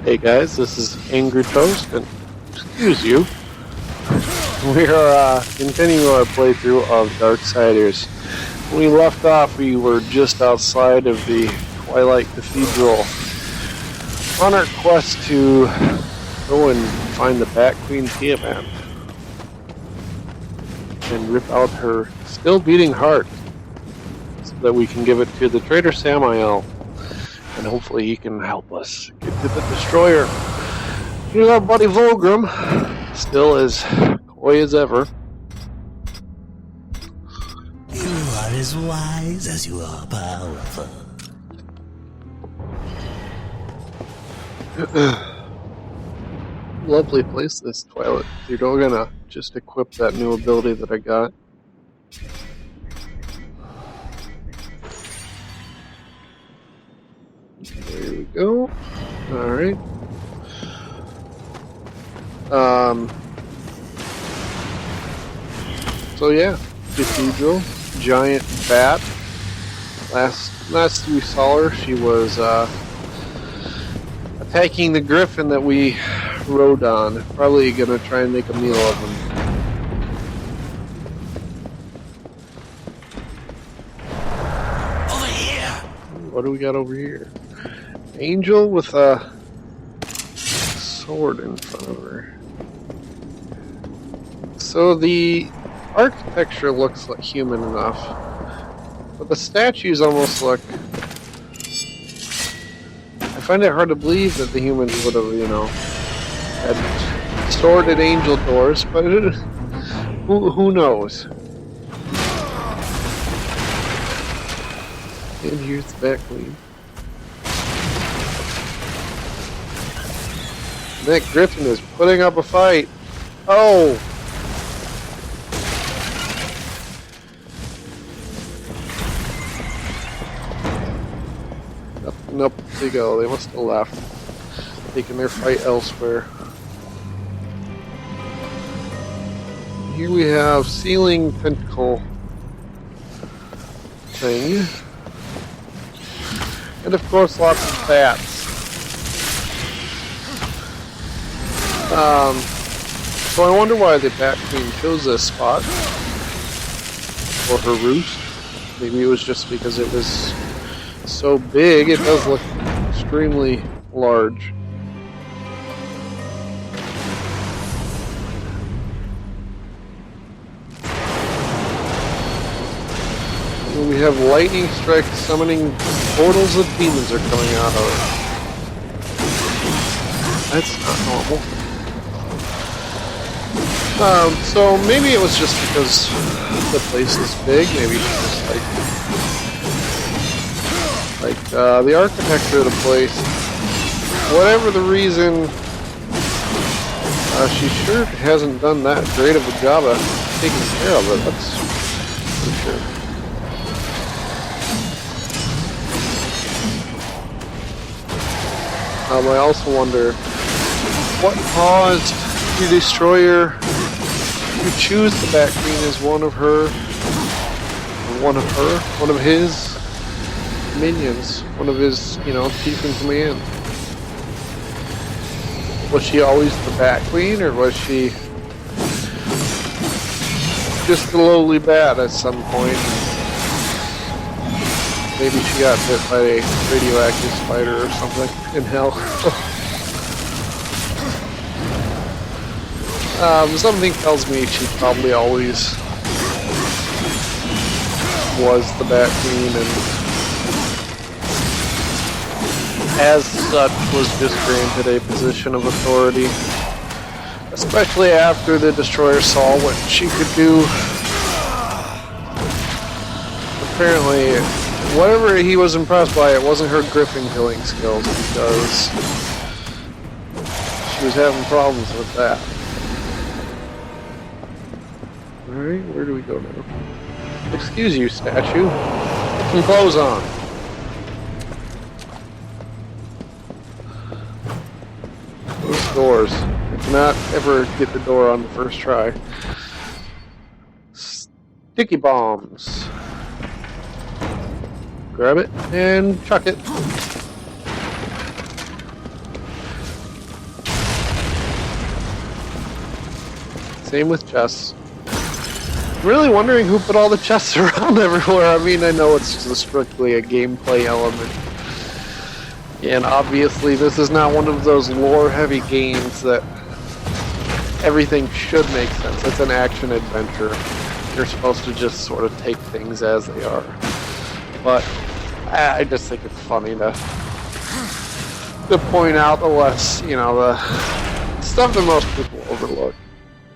Hey guys, this is AngrehToast, and excuse you. We are continuing our playthrough of Darksiders. When we left off, we were just outside of the Twilight Cathedral on our quest to go and find the Bat Queen Tiamat and rip out her still beating heart so that we can give it to the traitor Samael. And hopefully he can help us get to the destroyer. Here's our buddy Volgrim, still as coy as ever. You are as wise as you are powerful. Lovely place, this Twilight Cathedral. We're gonna just equip that new ability that I got. There we go. Alright. So yeah, Cathedral, giant bat. Last we saw her, she was attacking the griffin that we rode on. Probably gonna try and make a meal of him. Over here! What do we got over here? Angel with a sword in front of her. So the architecture looks like human enough, but the statues almost look... I find it hard to believe that the humans would have, had sworded angel doors, but who knows? And here's the Bat Queen. That griffin is putting up a fight. Oh! Up they go. They must have left. Taking their fight elsewhere. Here we have ceiling tentacle thing. And of course lots of bats. So I wonder why the Bat Queen chose this spot for her roost. Maybe it was just because it was so big. It does look extremely large. And we have lightning strike summoning portals of demons are coming out of it. That's not normal. So maybe it was just because the place is big. Maybe she just like the architecture of the place. Whatever the reason, she sure hasn't done that great of a job of taking care of it. That's for sure. I also wonder what caused the destroyer to choose the Bat Queen as one of his minions, one of his, chief in command. Was she always the Bat Queen, or was she just a lowly bat at some point? Maybe she got bit by a radioactive spider or something in hell. Something tells me she probably always was the Bat Queen, and as such was just granted a position of authority, especially after the destroyer saw what she could do. Apparently, whatever he was impressed by, it wasn't her griffin killing skills, because she was having problems with that. Alright, where do we go now? Excuse you, statue. Put some clothes on. Those doors. I cannot ever get the door on the first try. Sticky bombs. Grab it and chuck it. Same with chests. I'm really wondering who put all the chests around everywhere. I mean, I know it's just strictly a gameplay element. And obviously this is not one of those lore-heavy games that everything should make sense. It's an action adventure. You're supposed to just sort of take things as they are. But I just think it's funny to point out the less, you know, the stuff that most people overlook.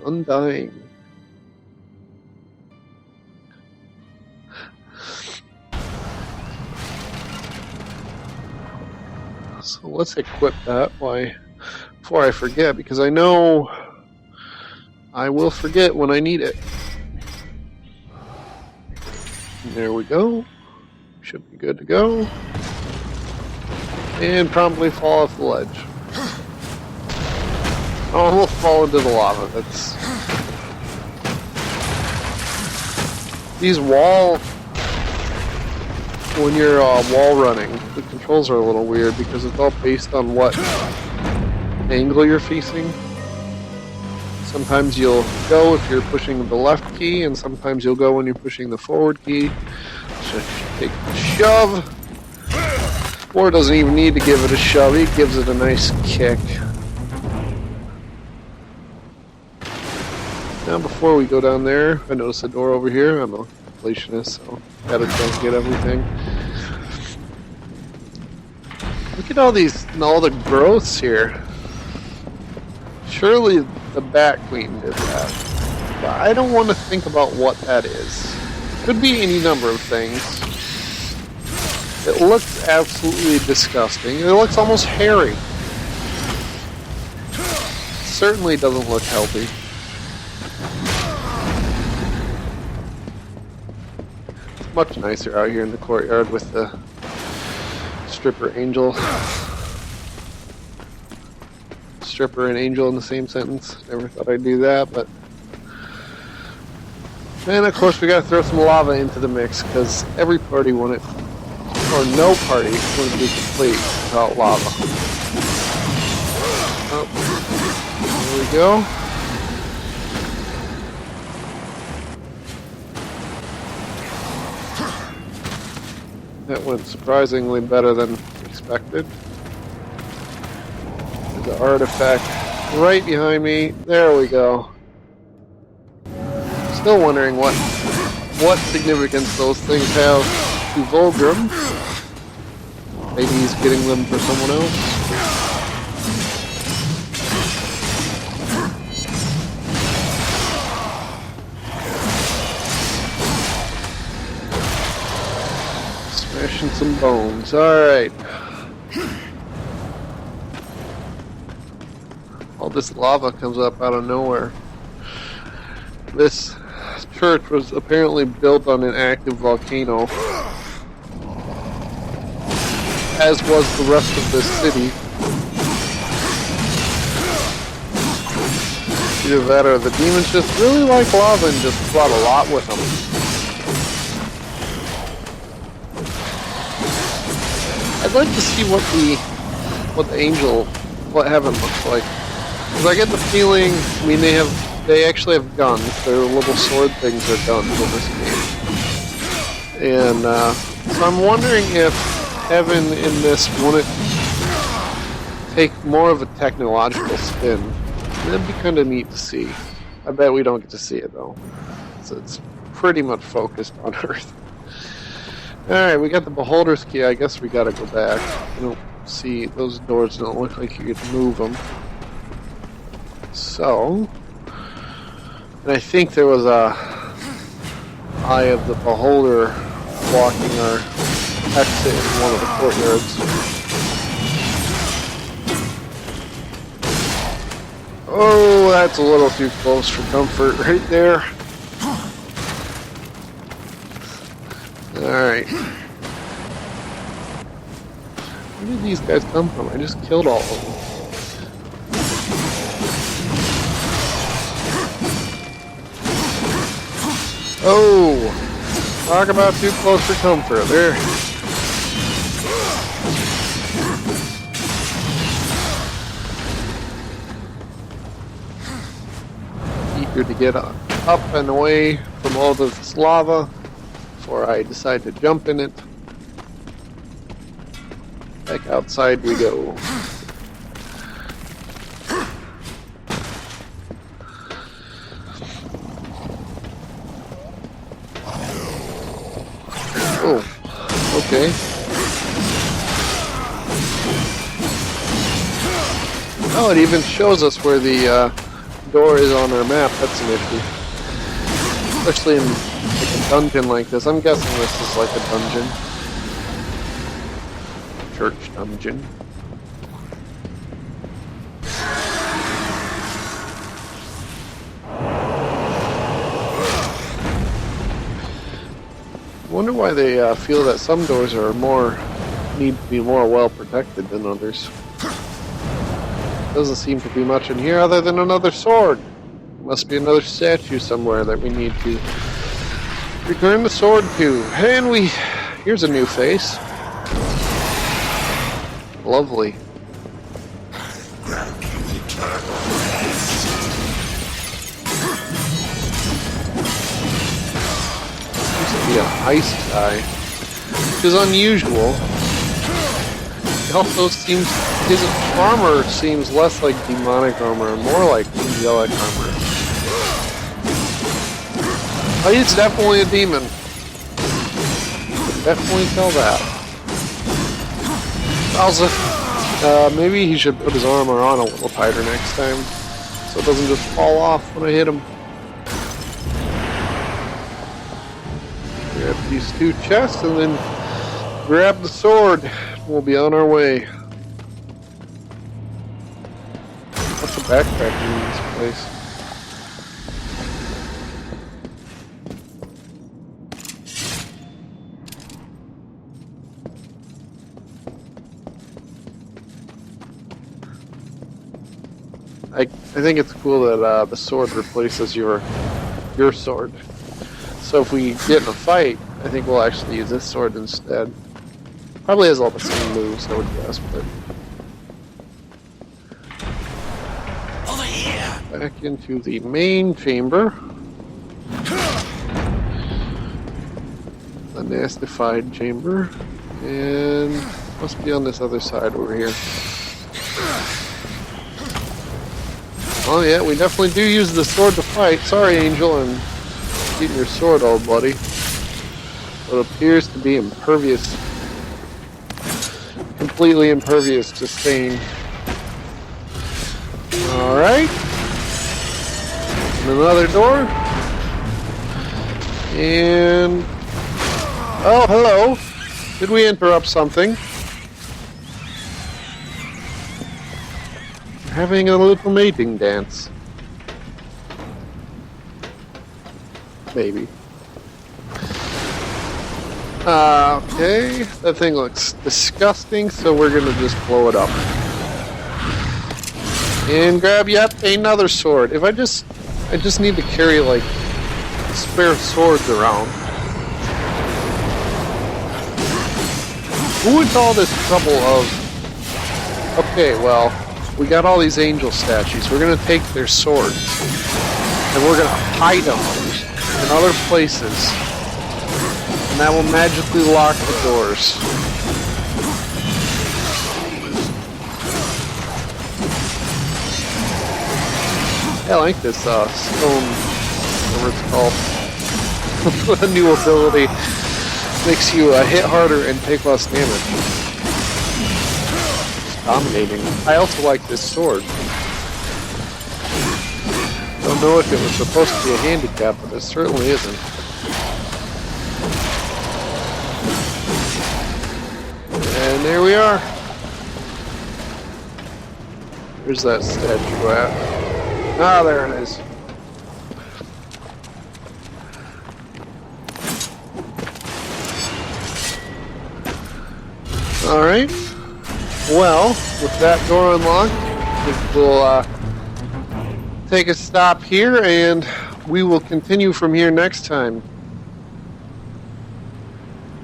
Undying. So let's equip that before I forget, because I know I will forget when I need it. There we go. Should be good to go. And promptly fall off the ledge. Almost fall into the lava. That's... These when you're wall running, the controls are a little weird because it's all based on what angle you're facing. Sometimes you'll go if you're pushing the left key, and sometimes you'll go when you're pushing the forward key. So take the shove. Or doesn't even need to give it a shove, he gives it a nice kick. Now before we go down there, I noticed a door over here. I'm a completionist, so got a chance to get everything. Look at all the growths here. Surely the Bat Queen did that. But I don't want to think about what that is. Could be any number of things. It looks absolutely disgusting. It looks almost hairy. Certainly doesn't look healthy. It's much nicer out here in the courtyard with the stripper angel. Stripper and angel in the same sentence. Never thought I'd do that, but... And of course we gotta throw some lava into the mix, because every party wouldn't, or no party wouldn't be complete without lava. Oh, there we go. That went surprisingly better than expected. There's an artifact right behind me. There we go. Still wondering what significance those things have to Volgrim. Maybe he's getting them for someone else. Smashing some bones. Alright. All this lava comes up out of nowhere. This church was apparently built on an active volcano, as was the rest of this city. Either that or the demons just really like lava and just brought a lot with them. I'd like to see what heaven looks like. Because I get the feeling, I mean, they actually have guns. Their little sword things are guns in this game. And so I'm wondering if heaven in this wouldn't take more of a technological spin. That'd be kind of neat to see. I bet we don't get to see it though. So it's pretty much focused on Earth. Alright, we got the Beholder's Key. I guess we gotta go back. I don't see, those doors don't look like you could move them. So, and I think there was a Eye of the Beholder blocking our exit in one of the courtyards. Oh, that's a little too close for comfort right there. Alright. Where did these guys come from? I just killed all of them. Oh! Talk about too close for comfort. There. Good to get up and away from all of this lava before I decide to jump in it. Back outside we go. Oh, okay. Oh, it even shows us where the door is on our map. That's an issue. Especially in like a dungeon like this. I'm guessing this is like a dungeon. Church dungeon. I wonder why they feel that some doors are need to be more well protected than others. Doesn't seem to be much in here other than another sword. Must be another statue somewhere that we need to return the sword to. And here's a new face. Lovely. Be an ice guy, which is unusual. It also seems his armor seems less like demonic armor and more like angelic armor. Oh, he's definitely a demon. Definitely tell that. Also, maybe he should put his armor on a little tighter next time, so it doesn't just fall off when I hit him. Grab these two chests and then grab the sword. We'll be on our way. What's the backtracking in this place? I think it's cool that the sword replaces your sword. So if we get in a fight, I think we'll actually use this sword instead. Probably has all the same moves, I would guess, but... Over here! Back into the main chamber. The nastified chamber. And must be on this other side over here. Oh yeah, we definitely do use the sword to fight. Sorry, Angel, I'm getting your sword all bloody. It appears to be impervious. Completely impervious to stain. Alright. Another door. And... oh, hello. Did we interrupt something? We're having a little mating dance. Maybe. Okay, that thing looks disgusting, so we're gonna just blow it up. And grab yet another sword. I just need to carry like spare swords around. Who went to all this trouble of... okay, well, we got all these angel statues. We're gonna take their swords and we're gonna hide them in other places. And that will magically lock the doors. Yeah, I like this stone, whatever it's called. A new ability. Makes you hit harder and take less damage. It's dominating. I also like this sword. Don't know if it was supposed to be a handicap, but it certainly isn't. And there we are. Where's that statue at? Ah, there it is. Alright. Well, with that door unlocked, we'll take a stop here, and we will continue from here next time.